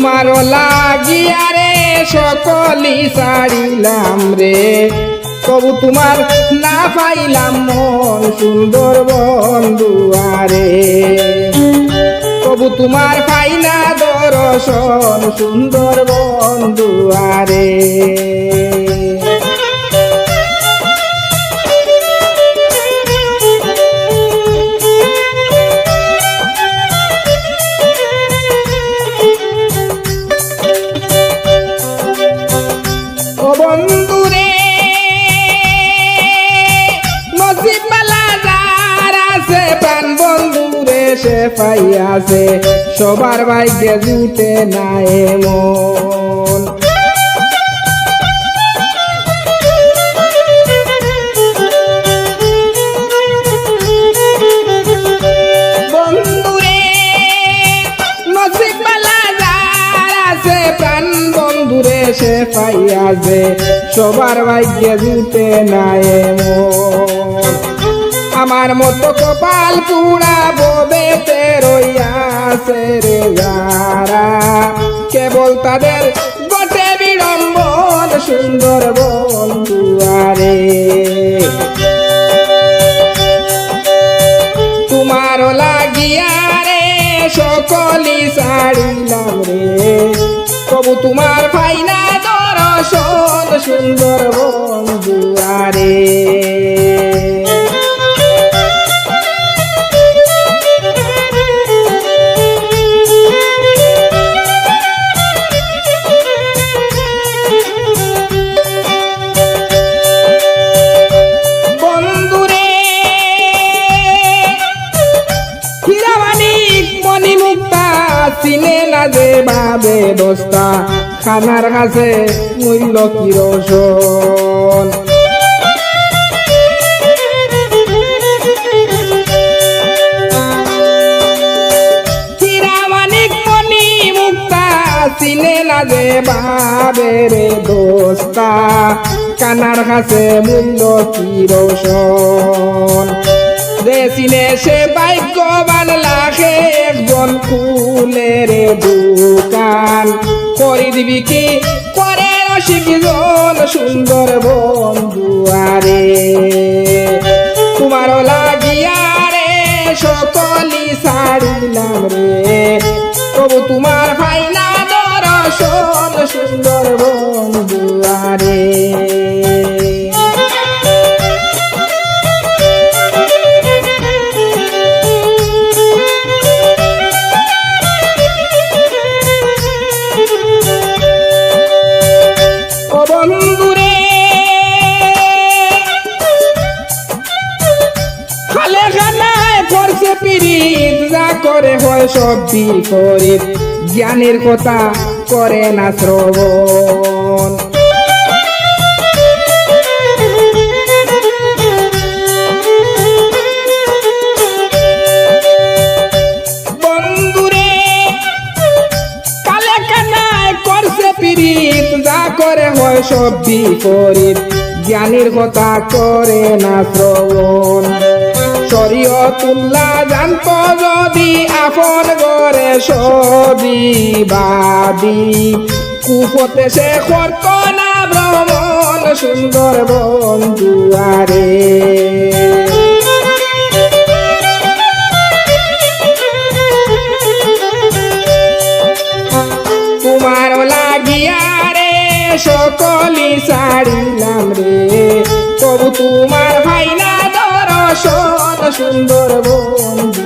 তোমার লাগিয়া রে সকলি ছাড়িলাম রে, তবু তোমার না পাইলাম মন সুন্দর বন্ধুয়ারে। তবু তোমার পাই না দর্শন সুন্দর বন্ধুয়ারে। ও বন্ধুরে নসিব বালা যার আছে, প্রাণ বন্ধুরে সে পাইয়াছে, সবার ভাগ্যে জুটে না এমন। বন্ধুরে নসিব বালা যার আছে, প্রাণ বন্ধুরে সে পাইয়াছে, সবার ভাগ্যে জুটে না এমন। আমার মতো কপাল পুরা ববেতে রইয়াছে রে যারা, কেবল তাদের গটে বিড়ম্বন সুন্দর বন্ধুয়ারে। তোমার লাগিয়া রে সকলি ছাড়িলাম রে, তবু তোমার পাই না দর্শন সুন্দর বন্ধুয়ারে। বন্ধুরে হীরামানিক মণিমুক্তা চিনে না যে ভাবে দোস্তা, খানার কাছে মূল্য কি রোশন। হীরামানিক মণিমুক্তা চিনে না যে ভাবে রে দোস্তা, কানার কাছে মূল্য কি রোশন। দেশিনে সে ভাগ্যবান লাখে একজন ফুলের দোকান, করে দিবি কি করে রসিকজন সুন্দর বন্ধুয়ারে। তোমার লাগিয়া রে সকলি ছাড়িলাম রে, তবু তোমার পাই না দর্শন সুন্দর বন্ধুয়ারে। ও বন্ধুরে খালে খানায় করছে পিরিত, যা করে হয় সব বিপরীত, জ্ঞানের কথা করে না শ্রবণ। বন্ধুরে কালে কানায় করছে পিরিত, যা করে হয় সব বিপরীত, জ্ঞানীর কথা করে না শ্রবণ। শরীয়তুল্লাহ জানত যদি আপন গরে সদি বাদি, কুপথে সে করত না ভ্রমণ সুন্দর বন্ধুয়ারে। তোমার লাগিয়া রে সকলি ছাড়িলাম রে, তবু তোমার ভাই না দর্শন সুন্দর বন্ধু।